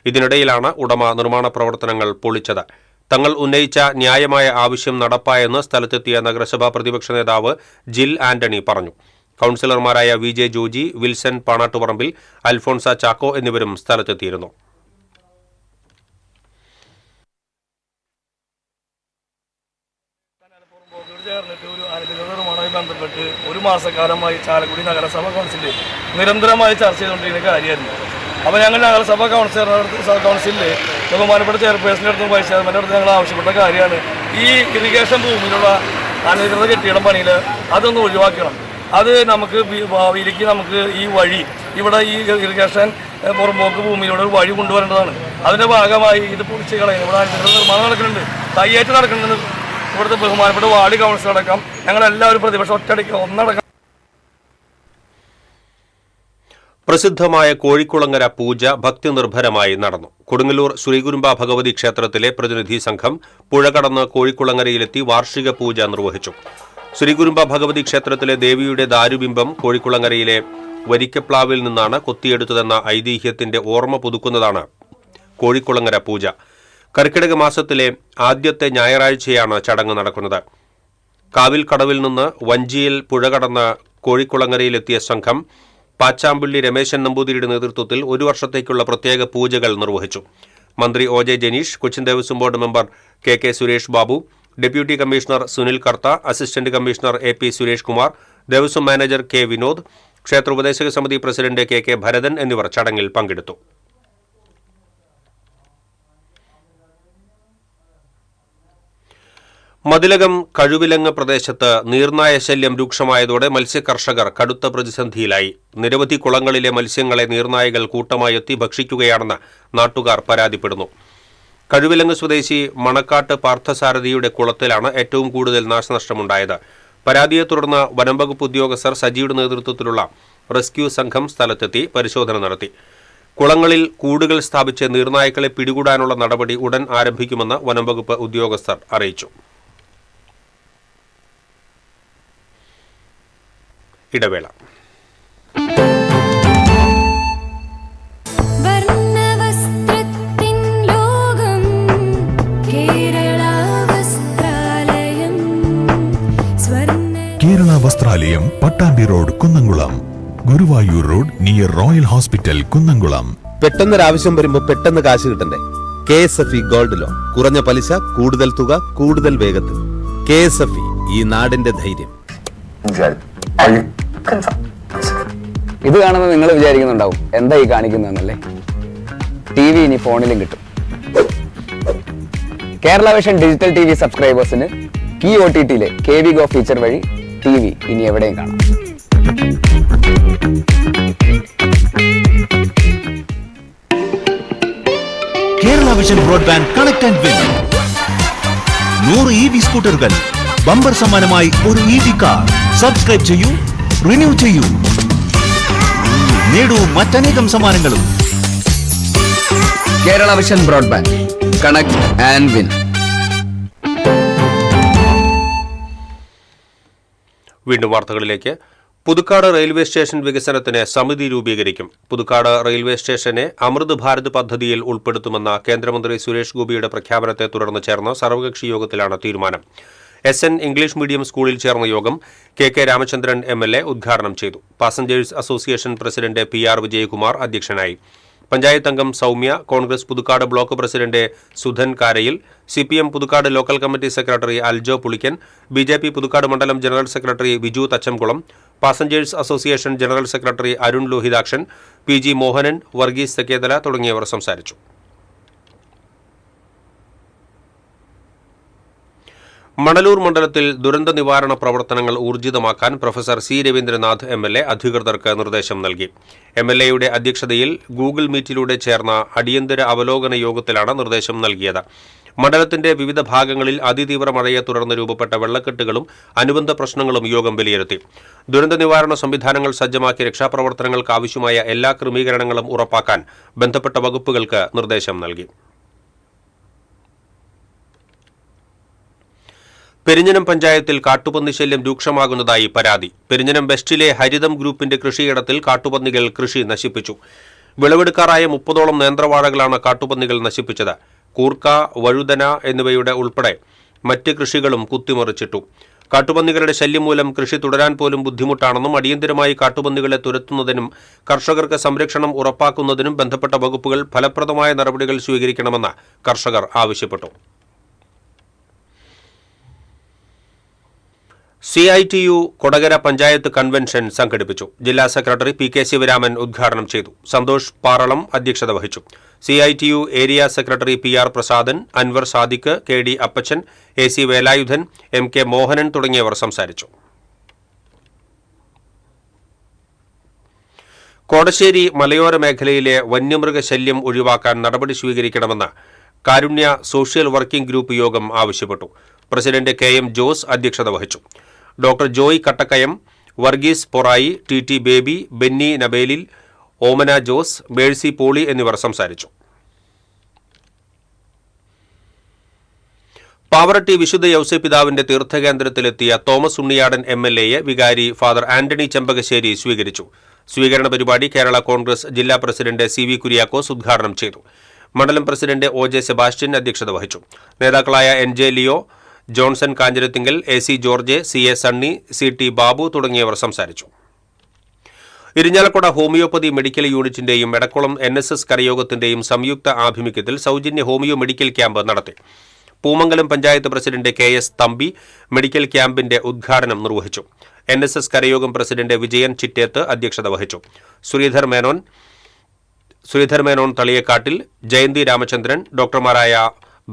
S1: ഇതിനിടയിലാണ് ഉടമ നിർമ്മാണ പ്രവർത്തനങ്ങൾ പൊളിച്ചത്. തങ്ങൾ ഉന്നയിച്ച ന്യായമായ ആവശ്യം നടപ്പായെന്ന് സ്ഥലത്തെത്തിയ നഗരസഭാ പ്രതിപക്ഷ നേതാവ് ജിൽ ആന്റണി പറഞ്ഞു. കൌൺസിലർമാരായ V J Joji, Wilson Panattuparambil, Alphonsa Chacko എന്നിവരും സ്ഥലത്തെത്തിയിരുന്നു.
S13: ചേർന്നിട്ട് ഒരു അനധികൃത നിർമ്മാണവുമായി ബന്ധപ്പെട്ട് ഒരു മാസക്കാലമായി ചാലക്കുടി നഗരസഭ കൗൺസിലിൽ നിരന്തരമായി ചർച്ച ചെയ്തുകൊണ്ടിരിക്കുന്ന കാര്യമായിരുന്നു. അപ്പോൾ ഞങ്ങൾ നഗരസഭാ കൗൺസിലിൽ ബഹുമാനപ്പെട്ട ചെയർപേഴ്സൻ്റെ അടുത്തും വൈസ് ചെയർമാൻ്റെ അടുത്തും ഞങ്ങൾ ആവശ്യപ്പെട്ട കാര്യമാണ് ഈ ഇറിഗേഷൻ ഭൂമിയിലുള്ള അനധികൃത കെട്ടിടം പണിയിൽ അതൊന്ന് ഒഴിവാക്കണം. അത് നമുക്ക് ഭാവിയിലേക്ക് നമുക്ക് ഈ വഴി ഇവിടെ ഈ ഇറിഗേഷൻ പുറമ്പോക്ക് ഭൂമിയിലൂടെ ഒരു വഴി കൊണ്ടുവരേണ്ടതാണ്. അതിൻ്റെ ഭാഗമായി ഇത് പൊളിച്ച് കളയുന്നത് ഇവിടെ അനധികൃത നിർമ്മാണം നടക്കുന്നുണ്ട്, കയ്യേറ്റം നടക്കുന്നുണ്ട്. ഇവിടുത്തെ ബഹുമാനപ്പെട്ട വാർഡ് കൗൺസിലടക്കം ഞങ്ങളെല്ലാവരും പ്രതിപക്ഷം ഒറ്റയടിക്ക് ഒന്നടക്കം.
S1: പ്രസിദ്ധമായ കോഴിക്കുളങ്ങര പൂജ ഭക്തിനിർഭരമായി നടന്നു. കൊടുങ്ങല്ലൂർ ശ്രീകുരുമ്പ ഭഗവതി ക്ഷേത്രത്തിലെ പ്രതിനിധി സംഘം പുഴ കടന്ന് കോഴിക്കുളങ്ങരയിലെത്തി വാർഷിക പൂജ നിർവഹിച്ചു. ശ്രീകുരുമ്പ ഭഗവതി ക്ഷേത്രത്തിലെ ദേവിയുടെ ദാരുബിംബം കോഴിക്കുളങ്ങരയിലെ വരിക്കപ്ലാവിൽ നിന്നാണ് കൊത്തിയെടുത്തതെന്ന ഐതിഹ്യത്തിന്റെ ഓർമ്മ പുതുക്കുന്നതാണ് കോഴിക്കുളങ്ങര പൂജ. കർക്കിടക മാസത്തിലെ ആദ്യത്തെ ഞായറാഴ്ചയാണ് ചടങ്ങ് നടക്കുന്നത്. കാവിൽ കടവിൽ നിന്ന് വഞ്ചിയിൽ പുഴ കടന്ന് കോഴിക്കുളങ്ങരയിലെത്തിയ സംഘം പാച്ചാമ്പള്ളി രമേശൻ നമ്പൂതിരിയുടെ നേതൃത്വത്തിൽ ഒരു വർഷത്തേക്കുള്ള പ്രത്യേക പൂജകൾ നിർവഹിച്ചു. മന്ത്രി O J Janeesh, Cochin Devaswom board member K K Suresh Babu, deputy commissioner Sunil Kartha, assistant commissioner A P Suresh Kumar, Devaswom manager K Vinod, ക്ഷേത്ര ഉപദേശക സമിതി പ്രസിഡന്റ് കെ കെ ഭരതൻ എന്നിവർ ചടങ്ങിൽ പങ്കെടുത്തു. മതിലകം കഴുവിലങ്ങ് പ്രദേശത്ത് നീർനായ ശല്യം രൂക്ഷമായതോടെ മത്സ്യകർഷകർ കടുത്ത പ്രതിസന്ധിയിലായി. നിരവധി കുളങ്ങളിലെ മത്സ്യങ്ങളെ നീർനായകൾ കൂട്ടമായി എത്തി ഭക്ഷിക്കുകയാണെന്ന് നാട്ടുകാർ പരാതിപ്പെടുന്നു. കഴുവിലങ്ങ് സ്വദേശി മണക്കാട്ട് പാർത്ഥസാരഥിയുടെ കുളത്തിലാണ് ഏറ്റവും കൂടുതൽ നാശനഷ്ടമുണ്ടായത്. പരാതിയെ തുടർന്ന് വനംവകുപ്പ് ഉദ്യോഗസ്ഥർ സജിയുടെ നേതൃത്വത്തിലുള്ള റെസ്ക്യൂ സംഘം സ്ഥലത്തെത്തി പരിശോധന നടത്തി. കുളങ്ങളിൽ കൂടുകൾ സ്ഥാപിച്ച് നീർനായകളെ പിടികൂടാനുള്ള നടപടി ഉടൻ ആരംഭിക്കുമെന്ന് വനംവകുപ്പ് ഉദ്യോഗസ്ഥർ അറിയിച്ചു. ഇടവേള.
S8: Kerala Vasthralayam, Pattambi road, Kunnamkulam. Guruvayur road near Royal Hospital, Kunnamkulam.
S6: പെട്ടെന്നൊരാവശ്യം വരുമ്പോ പെട്ടെന്ന് കാശ് കിട്ടണ്ടേ? KSFE ഗോൾഡ് ലോൺ, കുറഞ്ഞ പലിശ, കൂടുതൽ തുക, കൂടുതൽ വേഗത്തിൽ. KSFE, ഈ നാടിന്റെ ധൈര്യം.
S9: ഇത് കാണുമ്പോൾ നിങ്ങൾ വിചാരിക്കുന്നുണ്ടാവും എന്താ ഈ കാണിക്കുന്നതെന്നല്ലേ. TV ഇനി ഫോണിലും കിട്ടും. കേരള വിഷൻ ഡിജിറ്റൽ TV സബ്സ്ക്രൈബേഴ്സിന് കീ OTTയിലെ KV Go ഫീച്ചർ വഴി TV ഇനി എവിടെയും കാണാം.
S3: Kerala Vision broadband connect and win. 100 EV സ്കൂട്ടറുകൾ, ബമ്പർ സമ്മാനമായി ഒരു EV കാർ. സബ്സ്ക്രൈബ് ചെയ്യൂ, റിന്യൂ ചെയ്യൂ, നേടൂ മറ്റനേകം സമ്മാനങ്ങളും.
S9: Kerala Vision broadband, connect and win.
S1: വീണ്ടും വാർത്തകളിലേക്ക്. പുതുക്കാട് റെയിൽവേ സ്റ്റേഷൻ വികസനത്തിന് സമിതി രൂപീകരിക്കും. പുതുക്കാട് റെയിൽവേ സ്റ്റേഷനെ അമൃത് ഭാരത് പദ്ധതിയിൽ ഉൾപ്പെടുത്തുമെന്ന കേന്ദ്രമന്ത്രി സുരേഷ് ഗോപിയുടെ പ്രഖ്യാപനത്തെ തുടർന്ന് ചേർന്ന സർവകക്ഷി യോഗത്തിലാണ് തീരുമാനം. SN ഇംഗ്ലീഷ് മീഡിയം സ്കൂളിൽ ചേർന്ന യോഗം KK രാമചന്ദ്രൻ MLA ഉദ്ഘാടനം ചെയ്തു. Passengers association president PR Vijayakumar അധ്യക്ഷനായി. പഞ്ചായത്ത് അംഗം Soumya, Congress Puthukkad block president Sudhan Karayil, CPM Puthukkad local committee secretary Aljo Pulikkan, BJP Puthukkad മണ്ഡലം general secretary Viju Thachamkulam, passengers association general secretary Arun Lohithakshan, PG Mohanan, Varghese Thekkethala തുടങ്ങിയവർ സംസാരിച്ചു. മണലൂർ മണ്ഡലത്തിൽ ദുരന്ത നിവാരണ പ്രവർത്തനങ്ങൾ ഊർജിതമാക്കാൻ പ്രൊഫസർ C. രവീന്ദ്രനാഥ് MLA അധികൃതർക്ക് നിർദ്ദേശം നൽകി. MLAയുടെ അധ്യക്ഷതയിൽ ഗൂഗിൾ മീറ്റിലൂടെ ചേർന്ന അടിയന്തര അവലോകന യോഗത്തിലാണ് നിർദ്ദേശം നൽകിയത്. മണ്ഡലത്തിന്റെ വിവിധ ഭാഗങ്ങളിൽ അതിതീവ്ര മഴയെ തുടർന്ന് രൂപപ്പെട്ട വെള്ളക്കെട്ടുകളും അനുബന്ധ പ്രശ്നങ്ങളും യോഗം വിലയിരുത്തി. ദുരന്ത നിവാരണ സംവിധാനങ്ങൾ സജ്ജമാക്കി രക്ഷാപ്രവർത്തനങ്ങൾക്ക് ആവശ്യമായ എല്ലാ ക്രമീകരണങ്ങളും ഉറപ്പാക്കാൻ ബന്ധപ്പെട്ട വകുപ്പുകൾക്ക് നിർദ്ദേശം നൽകി. പെരിഞ്ഞനം പഞ്ചായത്തിൽ കാട്ടുപന്നി ശല്യം രൂക്ഷമാകുന്നതായി പരാതി. പെരിഞ്ഞനം വെസ്റ്റിലെ ഹരിതം ഗ്രൂപ്പിന്റെ കൃഷിയിടത്തിൽ കാട്ടുപന്നികൾ കൃഷി നശിപ്പിച്ചു. വിളവെടുക്കാറായ 30ഓളം നേന്ത്രവാഴകളാണ് കാട്ടുപന്നികൾ നശിപ്പിച്ചത്. കൂർക്ക, വഴുതന എന്നിവയുടെ ഉൾപ്പെടെ മറ്റ് കൃഷികളും കുത്തിമറിച്ചിട്ടു. കാട്ടുപന്നികളുടെ ശല്യം മൂലം കൃഷി തുടരാൻ പോലും ബുദ്ധിമുട്ടാണെന്നും അടിയന്തരമായി കാട്ടുപന്നികളെ തുരത്തുന്നതിനും കർഷകർക്ക് സംരക്ഷണം ഉറപ്പാക്കുന്നതിനും ബന്ധപ്പെട്ട വകുപ്പുകൾ ഫലപ്രദമായ നടപടികൾ സ്വീകരിക്കണമെന്ന് കർഷകർ ആവശ്യപ്പെട്ടു. CITU കൊടകര പഞ്ചായത്ത് കൺവെൻഷൻ സംഘടിപ്പിച്ചു. ജില്ലാ സെക്രട്ടറി PK ശിവരാമൻ ഉദ്ഘാടനം ചെയ്തു. സന്തോഷ് പാറളം അധ്യക്ഷത വഹിച്ചു. CITU area secretary PR Prasadan, Anwar Sadiq, KD Appachan, AC Velayudhan, MK Mohanan തുടങ്ങിയവർ സംസാരിച്ചു. കോടശ്ശേരി മലയോര മേഖലയിലെ വന്യമൃഗശല്യം ഒഴിവാക്കാൻ നടപടി സ്വീകരിക്കണമെന്ന് കാരുണ്യ സോഷ്യൽ വർക്കിംഗ് ഗ്രൂപ്പ് യോഗം ആവശ്യപ്പെട്ടു. പ്രസിഡന്റ് KM ജോസ് അധ്യക്ഷത വഹിച്ചു. Doctor Joy Kattakkayam, Varghese Porayi, TT Baby, Benny Nabelil, Omana Jose, Mercy Poly എന്നിവർ സംസാരിച്ചു. പാവറട്ടി വിശുദ്ധ യൗസേപ്പിതാവിന്റെ തീർത്ഥകേന്ദ്രത്തിലെത്തിയ തോമസ് ഉണ്ണിയാടൻ MLAയെ വികാരി ഫാദർ ആന്റണി ചെമ്പകശ്ശേരി സ്വീകരിച്ചു. സ്വീകരണ പരിപാടി കേരള കോൺഗ്രസ് ജില്ലാ പ്രസിഡന്റ് CV കുര്യാക്കോസ് ഉദ്ഘാടനം ചെയ്തു. മണ്ഡലം പ്രസിഡന്റ് OJ സെബാസ്റ്റ്യൻ അധ്യക്ഷത വഹിച്ചു. നേതാക്കളായ NJ Leo, Johnson Kanjirathingal, AC George, CA Sunny, CT Babu തുടങ്ങിയവർ സംസാരിച്ചു. ഇരിഞ്ഞാലക്കുട ഹോമിയോപ്പതി മെഡിക്കൽ യൂണിറ്റിന്റെയും എടക്കുളം NSS കരയോഗത്തിന്റെയും സംയുക്ത ആഭിമുഖ്യത്തിൽ സൗജന്യ ഹോമിയോ മെഡിക്കൽ ക്യാമ്പ് നടത്തി. Poomangalam panchayat president KS Thampi medical ക്യാമ്പിന്റെ ഉദ്ഘാടനം നിർവഹിച്ചു. NSS കരയോഗം പ്രസിഡന്റ് വിജയൻ ചിറ്റേത്ത് അധ്യക്ഷത വഹിച്ചു. ശ്രീധർ മേനോൻ തളിയക്കാട്ടിൽ, ജയന്തി രാമചന്ദ്രൻ, ഡോക്ടർമാരായ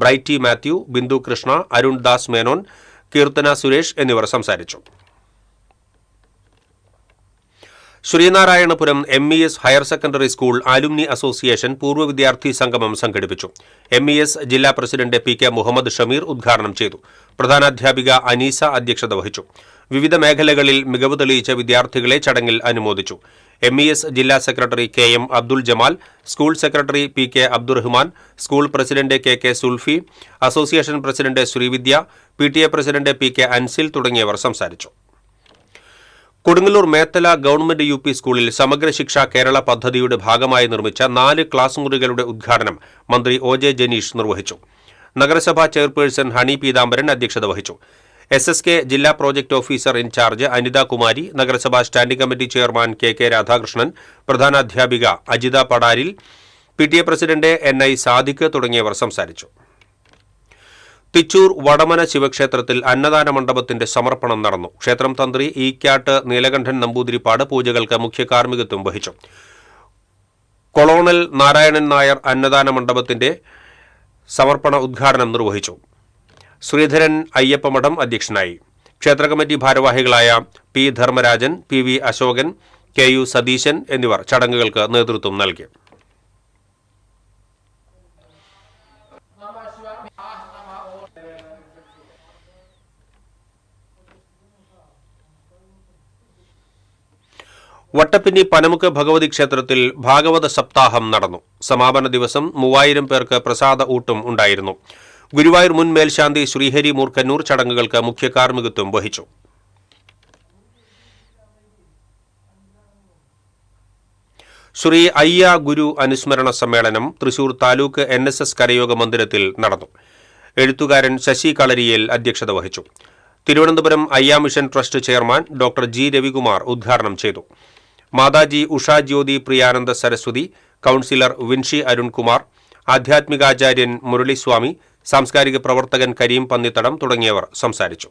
S1: ബ്രൈറ്റി മാത്യു, ബിന്ദു കൃഷ്ണ, അരുൺ ദാസ് മേനോൻ, കീർത്തന സുരേഷ് എന്നിവർ സംസാരിച്ചു. Sreenarayanapuram MES higher secondary school ആലുമിനി association പൂർവ്വ വിദ്യാർത്ഥി സംഗമം സംഘടിപ്പിച്ചു. MES ജില്ലാ പ്രസിഡന്റ് PK മുഹമ്മദ് ഷമീർ ഉദ്ഘാടനം ചെയ്തു. പ്രധാനാധ്യാപിക അനീസ അധ്യക്ഷത വഹിച്ചു. വിവിധ മേഖലകളിൽ മികവ് തെളിയിച്ച വിദ്യാർത്ഥികളെ ചടങ്ങിൽ അനുമോദിച്ചു. MES ജില്ലാ secretary KM Abdul Jamal, school secretary PK Abdurahman, school president KK Sulfi, association president Sreevidya, PTA president PK Ansil തുടങ്ങിയവർ സംസാരിച്ചു. കൊടുങ്ങല്ലൂർ മേത്തല ഗവൺമെന്റ് UP സ്കൂളിൽ സമഗ്ര ശിക്ഷ കേരള പദ്ധതിയുടെ ഭാഗമായി നിർമ്മിച്ച 4 ക്ലാസ് മുറികളുടെ ഉദ്ഘാടനം മന്ത്രി OJ ജനീഷ് നിർവഹിച്ചു. നഗരസഭാ ചെയർപേഴ്സൺ ഹണി പീതാംബരൻ അധ്യക്ഷത വഹിച്ചു. SSK ജില്ലാ project officer in charge Anitha Kumari, നഗരസഭാ standing committee chairman KK Radhakrishnan, പ്രധാനാധ്യാപിക Ajitha Padaril, PTA president NI Sadiq തുടങ്ങിയവർ സംസാരിച്ചു. തിച്ചൂർ വടമന ശിവക്ഷേത്രത്തിൽ അന്നദാന മണ്ഡപത്തിന്റെ സമർപ്പണം നടന്നു. ക്ഷേത്രം തന്ത്രി ഈക്കാട്ട് നീലകണ്ഠൻ നമ്പൂതിരിപ്പാട് പൂജകൾക്ക് മുഖ്യ കാർമ്മികത്വം വഹിച്ചു. കൊളോണൽ നാരായണൻ നായർ അന്നദാന മണ്ഡപത്തിന്റെ സമർപ്പണ ഉദ്ഘാടനം നിർവഹിച്ചു. ശ്രീധരൻ അയ്യപ്പമഠം അധ്യക്ഷനായി. ക്ഷേത്ര കമ്മിറ്റി ഭാരവാഹികളായ P Dharmarajan, PV Ashokan, KU Satheesan എന്നിവർ ചടങ്ങുകൾക്ക് നേതൃത്വം നൽകി. വട്ടപ്പിന്നി പനമുക്ക് ഭഗവതി ക്ഷേത്രത്തിൽ ഭാഗവത സപ്താഹം നടന്നു. സമാപന ദിവസം 3000 പേർക്ക് പ്രസാദ ഊട്ടും ഉണ്ടായിരുന്നു. ഗുരുവായൂർ മുൻ മേൽശാന്തി ശ്രീഹരി മൂർക്കന്നൂർ ചടങ്ങുകൾക്ക് മുഖ്യ കാർമ്മികത്വം വഹിച്ചു. ശ്രീ അയ്യ ഗുരു അനുസ്മരണ സമ്മേളനം തൃശൂർ താലൂക്ക് NSS കരയോഗ മന്ദിരത്തിൽ നടന്നു. എഴുത്തുകാരൻ ശശി കളരിയേൽ അധ്യക്ഷത വഹിച്ചു. തിരുവനന്തപുരം അയ്യ mission trust chairman doctor G Ravikumar ഉദ്ഘാടനം ചെയ്തു. മാതാജി ഉഷാ ജ്യോതി പ്രിയാനന്ദ സരസ്വതി, കൗൺസിലർ വിൻഷി അരുൺകുമാർ, ആധ്യാത്മികാചാര്യൻ മുരളിസ്വാമി, സാംസ്കാരിക പ്രവർത്തകൻ കരീം പന്നിത്തടം തുടങ്ങിയവർ സംസാരിച്ചു.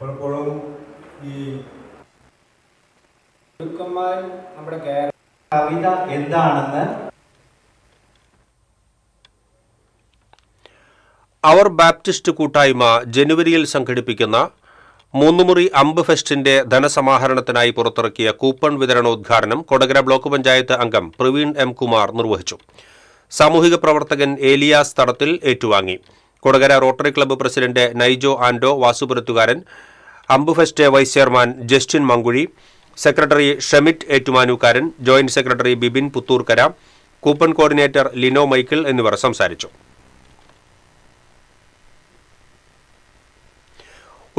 S14: പലപ്പോഴും ഈ നമ്മുടെ കവിത എന്താണെന്ന്
S1: അവർ ബാപ്റ്റിസ്റ്റ് കൂട്ടായ്മ ജനുവരിയിൽ സംഘടിപ്പിക്കുന്ന മൂന്നുമുറി അമ്പ് ഫെസ്റ്റിന്റെ ധനസമാഹരണത്തിനായി പുറത്തിറക്കിയ കൂപ്പൺ വിതരണോദ്ഘാടനം കൊടകര ബ്ലോക്ക് പഞ്ചായത്ത് അംഗം പ്രവീൺ എം കുമാർ നിർവഹിച്ചു. സാമൂഹിക പ്രവർത്തകൻ ഏലിയാസ് തടത്തിൽ ഏറ്റുവാങ്ങി. Kodakara Rotary club president Naijo Ando Vasupurathukaran, Ambu fest vice chairman Justin Mankuzhi, secretary Shemit Ettumanookkaran, joint secretary Bibin Puthoorkkara, coupon coordinator Lino Michael എന്നിവർ സംസാരിച്ചു.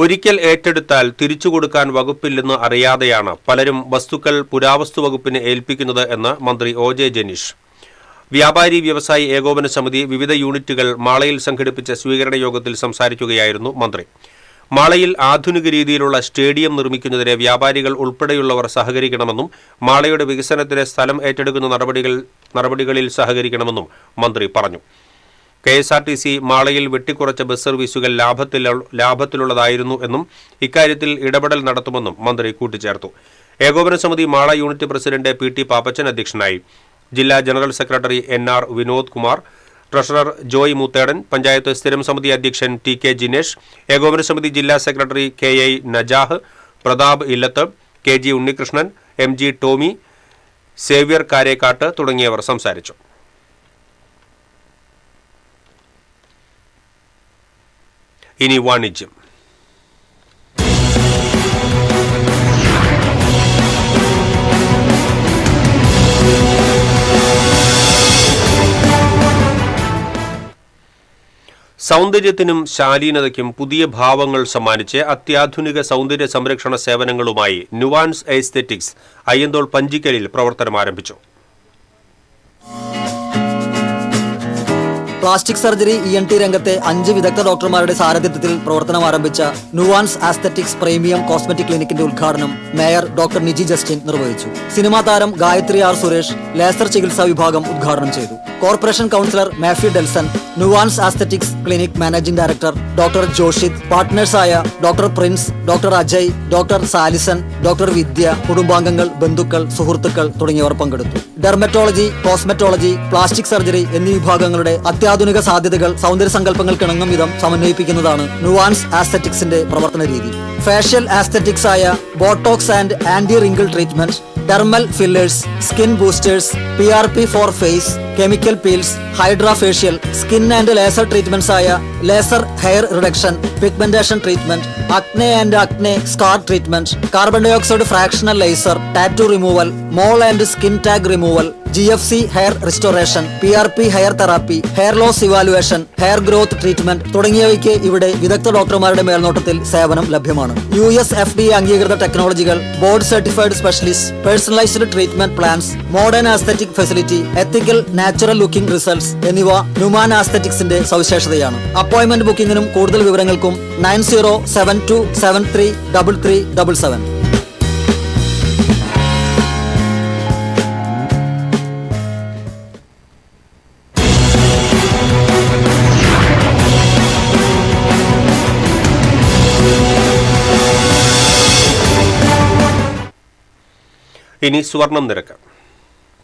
S1: ഒരിക്കൽ ഏറ്റെടുത്താൽ തിരിച്ചുകൊടുക്കാൻ വകുപ്പില്ലെന്ന് അറിയാതെയാണ് പലരും വസ്തുക്കൾ പുരാവസ്തു വകുപ്പിന് ഏൽപ്പിക്കുന്നത് എന്ന് മന്ത്രി OJ ജനീഷ്. വ്യാപാരി വ്യവസായി ഏകോപന സമിതി വിവിധ യൂണിറ്റുകൾ മാളയിൽ സംഘടിപ്പിച്ച സ്വീകരണ യോഗത്തിൽ സംസാരിക്കുകയായിരുന്നു മന്ത്രി. മാളയിൽ ആധുനിക രീതിയിലുള്ള സ്റ്റേഡിയം നിർമ്മിക്കുന്നതിന് വ്യാപാരികൾ ഉൾപ്പെടെയുള്ളവർ സഹകരിക്കണമെന്നും മാളയുടെ വികസനത്തിന് സ്ഥലം ഏറ്റെടുക്കുന്ന നടപടികളിൽ സഹകരിക്കണമെന്നും മന്ത്രി പറഞ്ഞു. KSRTC മാളയിൽ വെട്ടിക്കുറച്ച ബസ് സർവീസുകൾ ലാഭത്തിലുള്ളതായിരുന്നു എന്നും ഇക്കാര്യത്തിൽ ഇടപെടൽ നടത്തുമെന്നും മന്ത്രി കൂട്ടിച്ചേർത്തു. ഏകോപന സമിതി Mala unit president PT Pappachan അധ്യക്ഷനായി. ജില്ലാ general secretary NR Vinod Kumar, treasurer Joy Moothedan, panchayat സ്ഥിരം സമിതി അധ്യക്ഷൻ TK ജിനേഷ്, ഏകോപന സമിതി ജില്ലാ secretary KI Najah, Prathap Illath, KG Unnikrishnan, MG Tommy, Xavier Karekkatt തുടങ്ങിയവർ സംസാരിച്ചു. ഇനി വാണിജ്യം. സൗന്ദര്യത്തിനും ശാലീനതയ്ക്കും പുതിയ ഭാവങ്ങൾ സമ്മാനിച്ച് അത്യാധുനിക സൗന്ദര്യ സംരക്ഷണ സേവനങ്ങളുമായി നുവാൻസ് എസ്തെറ്റിക്സ് അയ്യന്തോൾ പഞ്ചിക്കലിൽ പ്രവർത്തനം ആരംഭിച്ചു.
S15: പ്ലാസ്റ്റിക് സർജറി ENT രംഗത്തെ 5 വിദഗ്ധ ഡോക്ടർമാരുടെ സാരഥ്യത്തിൽ പ്രവർത്തനം ആരംഭിച്ച നുവാൻസ് ആസ്തെറ്റിക്സ് പ്രീമിയം കോസ്മെറ്റിക് ക്ലിനിക്കിന്റെ ഉദ്ഘാടനം മേയർ ഡോക്ടർ നിജി ജസ്റ്റിൻ നിർവഹിച്ചു. സിനിമാ താരം ഗായത്രി R സുരേഷ് ലേസർ ചികിത്സാ വിഭാഗം ഉദ്ഘാടനം ചെയ്തു. Corporation councillor Mafi Delson, Nuance aesthetics clinic managing director doctor Joshith, പാർട്ട്നേഴ്സായ doctor Prince, doctor Ajay, doctor Salison, doctor Vidya, കുടുംബാംഗങ്ങൾ, ബന്ധുക്കൾ, സുഹൃത്തുക്കൾ തുടങ്ങിയവർ പങ്കെടുത്തു. ഡെർമറ്റോളജി, കോസ്മെറ്റോളജി, പ്ലാസ്റ്റിക് സർജറി എന്നീ വിഭാഗങ്ങളുടെ അത്യാധുനിക സാധ്യതകൾ സൗന്ദര്യ സങ്കല്പങ്ങൾക്കിണങ്ങും വിധം സമന്വയിപ്പിക്കുന്നതാണ് നുവാൻസ് ആസ്തെറ്റിക്സിന്റെ പ്രവർത്തന രീതി. ഫാഷ്യൽ ആസ്തെറ്റിക്സ് ആയ botox and anti wrinkle treatment, dermal fillers, skin boosters, PRP for face, chemical peels, hydra facial, skin and laser treatments ആയ laser hair reduction, pigmentation treatment, acne and acne scar treatment, carbon dioxide fractional laser, tattoo removal, mole and skin tag removal, GFC hair restoration, PRP hair therapy, hair loss evaluation, hair growth treatment തുടങ്ങിയവയ്ക്ക് ഇവിടെ വിദഗ്ധ ഡോക്ടർമാരുടെ മേൽനോട്ടത്തിൽ സേവനം ലഭ്യമാണ്. US FDA അംഗീകൃത ടെക്നോളജികൾ, board certified specialist, personalised treatment plans, modern aesthetic facility, ethical natural looking results എന്നിവ നുമാൻ ആസ്തെറ്റിക്സിന്റെ സവിശേഷതയാണ്. അപ്പോയിന്റ്മെന്റ് ബുക്കിംഗിനും കൂടുതൽ വിവരങ്ങൾക്കും 9072733377.
S1: ഇനി സ്വർണം നിരക്ക്.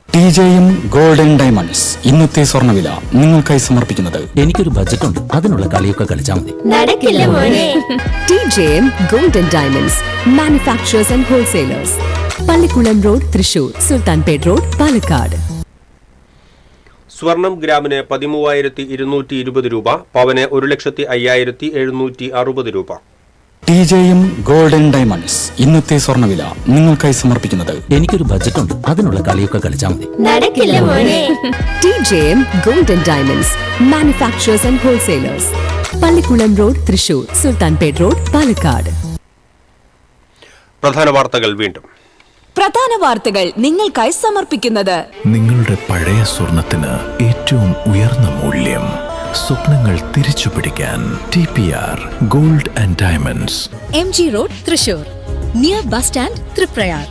S16: TJM ഗോൾഡൻ ഡയമണ്ട്സ് ഇന്നത്തെ സ്വർണ്ണവില നിങ്ങൾക്കായി സമർപ്പിക്കുന്നത്.
S2: എനിക്കൊരു ബജറ്റ് ഉണ്ട്, അതിനുള്ള കളിയൊക്കെ കളിച്ചാൽ മതി. നടക്കില്ല മോനെ. TJM golden diamonds manufacturers and wholesalers, Pallikkulam road, Thrissur, Sultanpet road, Palakkad.
S1: സ്വർണം ഗ്രാമിന് 13,220 രൂപ, പവന് 1,05,760 രൂപ.
S16: TJM ഗോൾഡൻ ഡയമണ്ട്സ് ഇന്നത്തെ സ്വർണ്ണവില നിങ്ങൾക്കായി സമർപ്പിക്കുന്നത്.
S2: എനിക്കൊരു ബജറ്റ് ഉണ്ട്, അതിനുള്ള കളിയൊക്കെ കളിച്ചാൽ മതി. നടക്കില്ല മോനെ. TJM golden diamonds manufacturers and wholesalers, Pallikkulam road, Thrissur, Sultanpet road, Palakkad.
S1: പ്രധാന വാർത്തകൾ വീണ്ടും.
S2: പ്രധാന വാർത്തകൾ നിങ്ങൾക്കായി സമർപ്പിക്കുന്നത്
S8: നിങ്ങളുടെ പഴയ സ്വർണത്തിന് ഏറ്റവും ഉയർന്ന മൂല്യം. സ്വപ്നങ്ങൾ തിരിച്ചു പിടിക്കാൻ TPR gold and diamonds,
S2: MG road Thrissur, near bus stand Triprayar.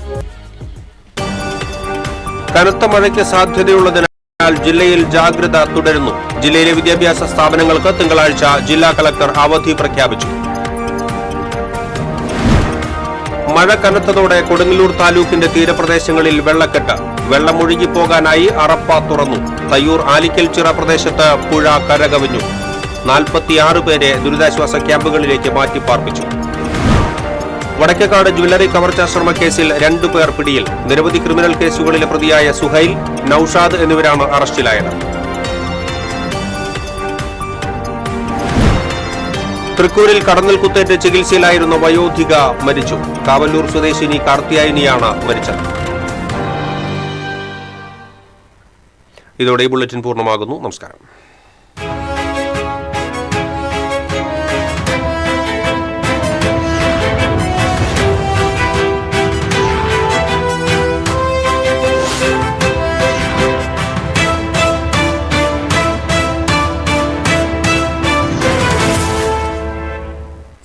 S1: കനത്ത മഴയ്ക്ക് സാധ്യതയുള്ളതിനാൽ ജില്ലയിൽ ജാഗ്രത തുടരുന്നു. ജില്ലയിലെ വിദ്യാഭ്യാസ സ്ഥാപനങ്ങൾക്ക് തിങ്കളാഴ്ച ജില്ലാ കളക്ടർ അവധി പ്രഖ്യാപിച്ചു. മഴ കനത്തതോടെ കൊടുങ്ങല്ലൂർ താലൂക്കിന്റെ തീരപ്രദേശങ്ങളിൽ വെള്ളക്കെട്ട്. വെള്ളമൊഴുകി പോകാനായി അറപ്പ തുറന്നു. തയ്യൂർ ആലിക്കൽ ചിറ പ്രദേശത്ത് പുഴ കരകവിഞ്ഞു. 46 പേരെ ദുരിതാശ്വാസ ക്യാമ്പുകളിലേക്ക് മാറ്റിപ്പാർപ്പിച്ചു. വടക്കേക്കാട് ജ്വല്ലറി കവർച്ചാ ശ്രമ കേസിൽ 2 പേർ പിടിയിൽ. നിരവധി ക്രിമിനൽ കേസുകളിലെ പ്രതിയായ സുഹൈൽ, നൌഷാദ് എന്നിവരാണ് അറസ്റ്റിലായത്. തൃക്കൂരിൽ കടന്നൽ കുത്തേറ്റ് ചികിത്സയിലായിരുന്ന വയോധിക മരിച്ചു. കാവല്ലൂർ സ്വദേശിനി കാർത്തിയായനിയാണ് മരിച്ചത്. ഇതോടെ ഈ ബുള്ളറ്റിൻ പൂർണ്ണമാകുന്നു. നമസ്കാരം.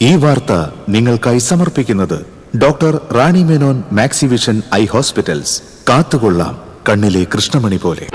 S3: ഈ വാർത്ത നിങ്ങൾക്കായി സമർപ്പിക്കുന്നത് doctor Rani Menon Maxivision I hospitals. കാത്തുകൊള്ളാം കണ്ണിലെ കൃഷ്ണമണി പോലെ.